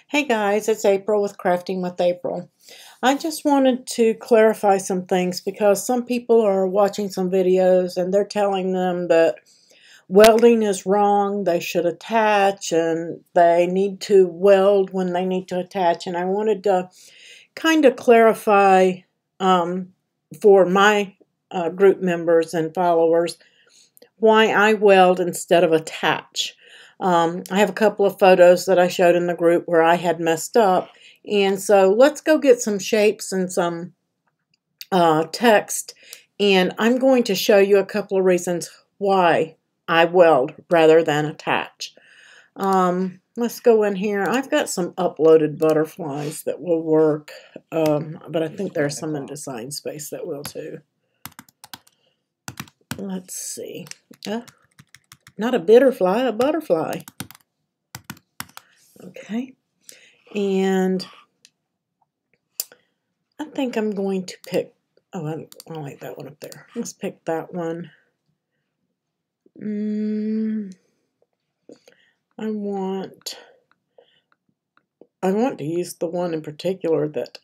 Hey guys, it's April with Crafting with April. I just wanted to clarify some things because some people are watching some videos and they're telling them that welding is wrong, they should attach, and they need to weld when they need to attach. And I wanted to kind of clarify for my group members and followers why I weld instead of attach. I have a couple of photos that I showed in the group where I had messed up. And so let's go get some shapes and some text. And I'm going to show you a couple of reasons why I weld rather than attach. Let's go in here. I've got some uploaded butterflies that will work. But I think there's some in Design Space that will too. Let's see. Not a bitterfly, a butterfly. Okay. And I think I'm going to pick, I like that one up there. Let's pick that one. I want to use the one in particular that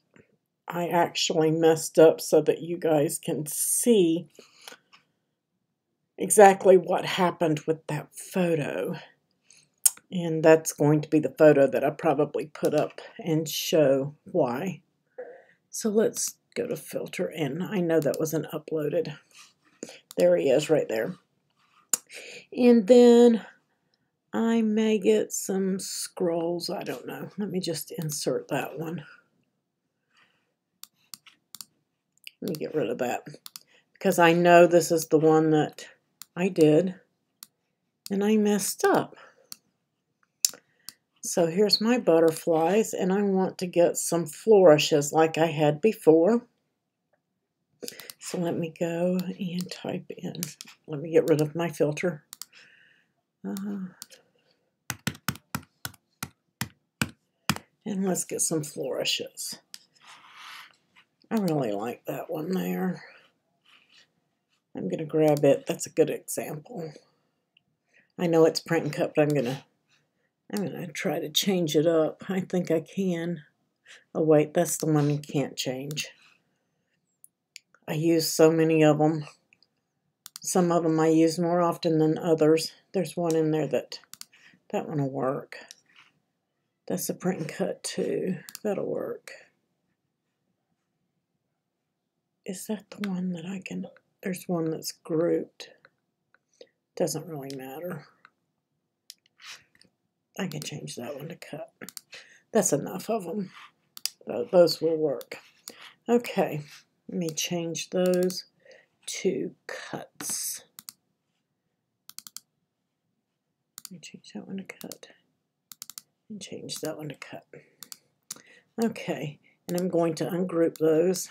I actually messed up so that you guys can see exactly what happened with that photo. And that's going to be the photo that I probably put up and show why. So let's go to filter, and I know that wasn't uploaded. There he is right there. And then I may get some scrolls. I don't know. Let me just insert that one. Let me get rid of that because I know this is the one that I did and I messed up. So here's my butterflies, and I want to get some flourishes like I had before. So let me go and type in. Let me get rid of my filter. And let's get some flourishes. I really like that one there. I'm going to grab it. That's a good example. I know it's print and cut, but I'm going to try to change it up. I think I can. Oh wait, that's the one you can't change. I use so many of them. Some of them I use more often than others. There's one in there that one will work. That's a print and cut too. That'll work. Is that the one that I can? There's one that's grouped. Doesn't really matter. I can change that one to cut. That's enough of them. Those will work. Okay, let me change those to cuts. Let me change that one to cut. And change that one to cut. Okay, and I'm going to ungroup those.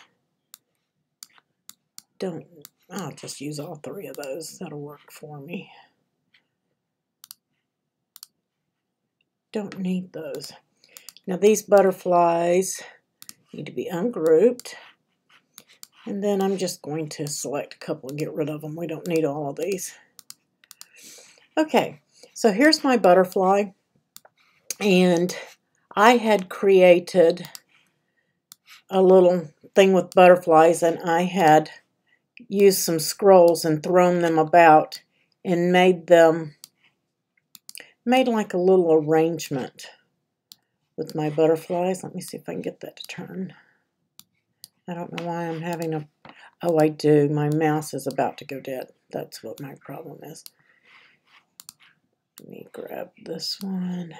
I'll just use all three of those. That'll work for me. Don't need those. Now these butterflies need to be ungrouped. And then I'm just going to select a couple and get rid of them. We don't need all of these. Okay, so here's my butterfly. And I had created a little thing with butterflies, and I had used some scrolls and thrown them about and made like a little arrangement with my butterflies. Let me see if I can get that to turn. I don't know why I'm having a... Oh, I do. My mouse is about to go dead. That's what my problem is. Let me grab this one.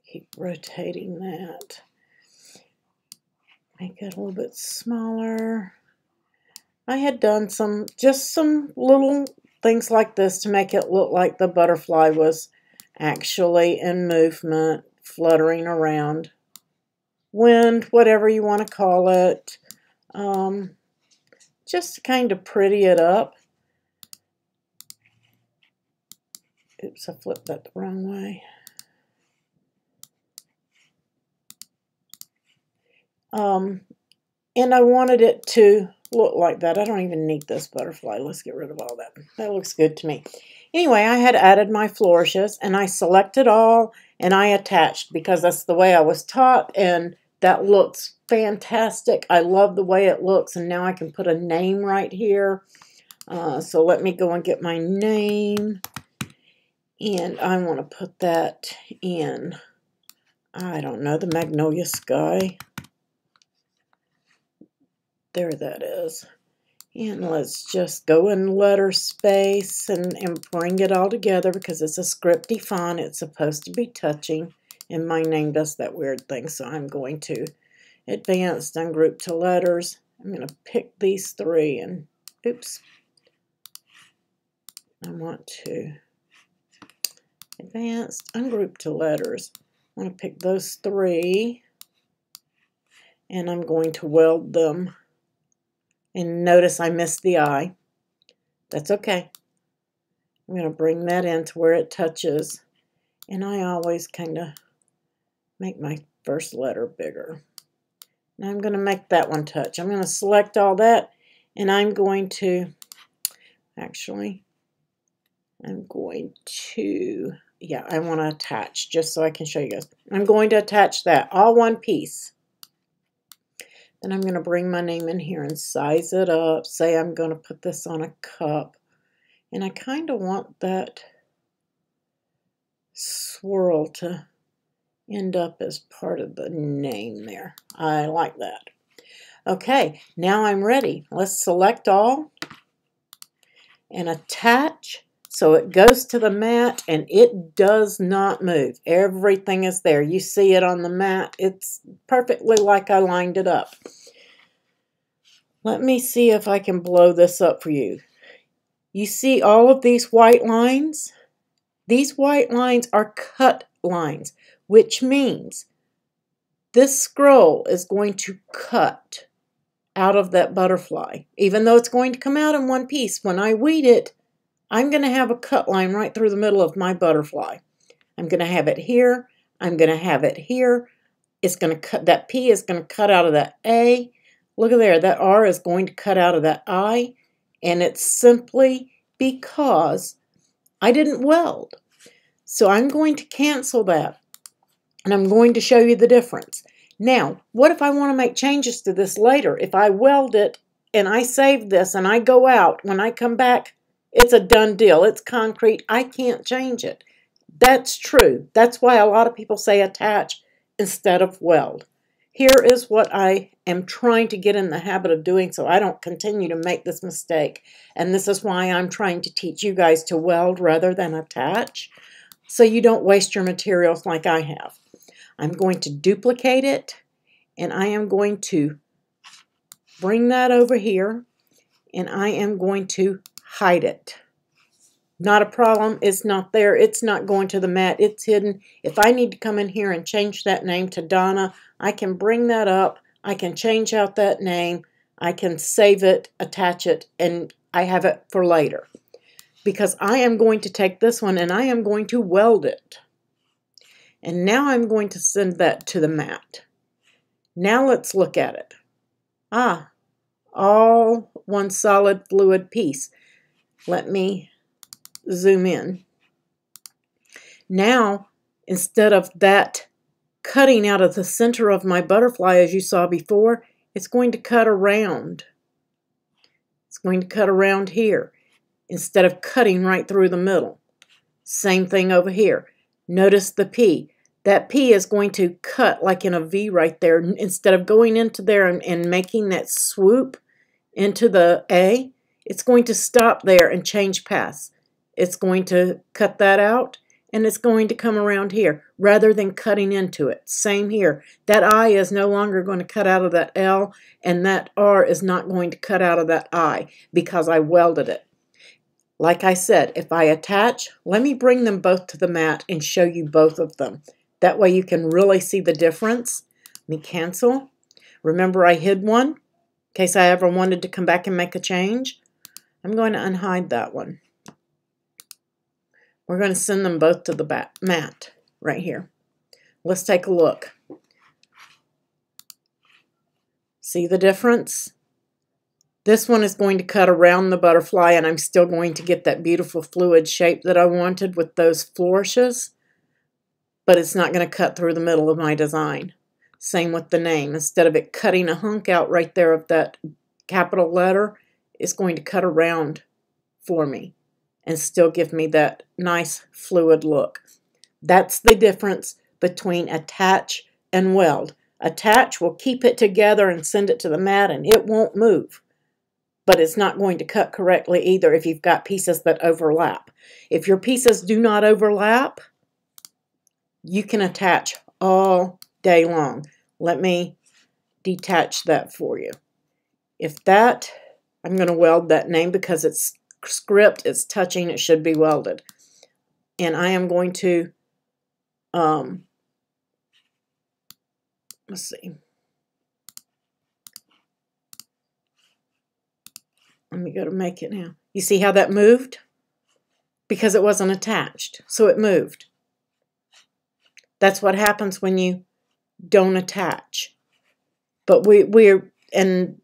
Keep rotating that. Make it a little bit smaller. I had done just some little things like this to make it look like the butterfly was actually in movement, fluttering around. Wind, whatever you want to call it. Just to kind of pretty it up. Oops, I flipped that the wrong way. And I wanted it to look like that. I don't even need this butterfly. Let's get rid of all that. That looks good to me. Anyway, I had added my flourishes, and I selected all, and I attached because that's the way I was taught, and that looks fantastic. I love the way it looks, and now I can put a name right here. So let me go and get my name, and I want to put that in, I don't know, the Magnolia Sky. There that is. And let's just go in letter space and bring it all together because it's a scripty font. It's supposed to be touching, and my name does that weird thing. So I'm going to advanced, ungroup to letters. I'm going to pick these three and, oops, I want to advanced, ungroup to letters. I want to pick those three, and I'm going to weld them. And notice I missed the I. That's okay. I'm going to bring that in to where it touches. And I always kind of make my first letter bigger. Now I'm going to make that one touch. I'm going to select all that, and I'm going to, actually, I'm going to, yeah, I want to attach just so I can show you guys. I'm going to attach that, all one piece. Then I'm going to bring my name in here and size it up. Say I'm going to put this on a cup. And I kind of want that swirl to end up as part of the name there. I like that. Okay, now I'm ready. Let's select all and attach so it goes to the mat and it does not move. Everything is there. You see it on the mat. It's perfectly like I lined it up. Let me see if I can blow this up for you. You see all of these white lines? These white lines are cut lines, which means this scroll is going to cut out of that butterfly. Even though it's going to come out in one piece, when I weed it, I'm going to have a cut line right through the middle of my butterfly. I'm going to have it here. I'm going to have it here. It's going to cut, that P is going to cut out of that A. Look at there, that R is going to cut out of that I. And it's simply because I didn't weld. So I'm going to cancel that. And I'm going to show you the difference. Now, what if I want to make changes to this later? If I weld it and I save this and I go out, when I come back, it's a done deal. It's concrete. I can't change it. That's true. That's why a lot of people say attach instead of weld. Here is what I am trying to get in the habit of doing so I don't continue to make this mistake. And this is why I'm trying to teach you guys to weld rather than attach, so you don't waste your materials like I have. I'm going to duplicate it, and I am going to bring that over here, and I am going to hide it. Not a problem. It's not there. It's not going to the mat. It's hidden. If I need to come in here and change that name to Donna, I can bring that up. I can change out that name. I can save it, attach it, and I have it for later. Because I am going to take this one and I am going to weld it. And now I'm going to send that to the mat. Now let's look at it. All one solid fluid piece. Let me zoom in. Now, instead of that cutting out of the center of my butterfly as you saw before, it's going to cut around. It's going to cut around here instead of cutting right through the middle. Same thing over here. Notice the P. That P is going to cut like in a V right there. Instead of going into there and making that swoop into the A, it's going to stop there and change paths. It's going to cut that out, and it's going to come around here rather than cutting into it. Same here. That I is no longer going to cut out of that L, and that R is not going to cut out of that I because I welded it. Like I said, if I attach, let me bring them both to the mat and show you both of them. That way you can really see the difference. Let me cancel. Remember I hid one in case I ever wanted to come back and make a change. I'm going to unhide that one. We're going to send them both to the mat right here. Let's take a look. See the difference? This one is going to cut around the butterfly, and I'm still going to get that beautiful fluid shape that I wanted with those flourishes, but it's not going to cut through the middle of my design. Same with the name. Instead of it cutting a hunk out right there of that capital letter, it's going to cut around for me and still give me that nice fluid look. That's the difference between attach and weld. Attach will keep it together and send it to the mat, and it won't move. But it's not going to cut correctly either if you've got pieces that overlap. If your pieces do not overlap, you can attach all day long. Let me detach that for you. If that, I'm going to weld that name because it's script, it's touching, it should be welded. And I am going to, let's see. Let me go to make it now. You see how that moved? Because it wasn't attached, so it moved. That's what happens when you don't attach. But and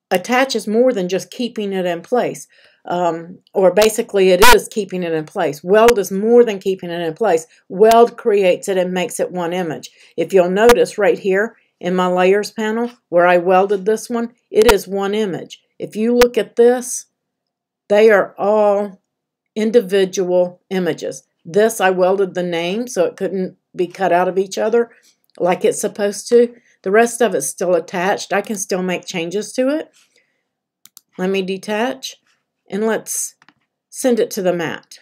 attach is more than just keeping it in place. Or basically it is keeping it in place. Weld is more than keeping it in place. Weld creates it and makes it one image. If you'll notice right here in my layers panel where I welded this one, it is one image. If you look at this, they are all individual images. This, I welded the name so it couldn't be cut out of each other like it's supposed to. The rest of it's still attached. I can still make changes to it. Let me detach and let's send it to the mat.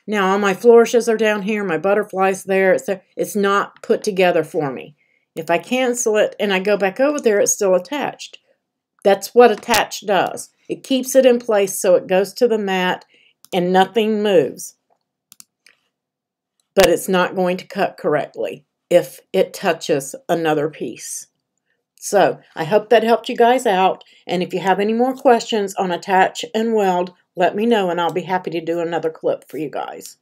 Now all my flourishes are down here, my butterfly's there. It's not put together for me. If I cancel it and I go back over there, it's still attached. That's what attach does. It keeps it in place so it goes to the mat and nothing moves. But it's not going to cut correctly if it touches another piece. So I hope that helped you guys out. And if you have any more questions on attach and weld, let me know and I'll be happy to do another clip for you guys.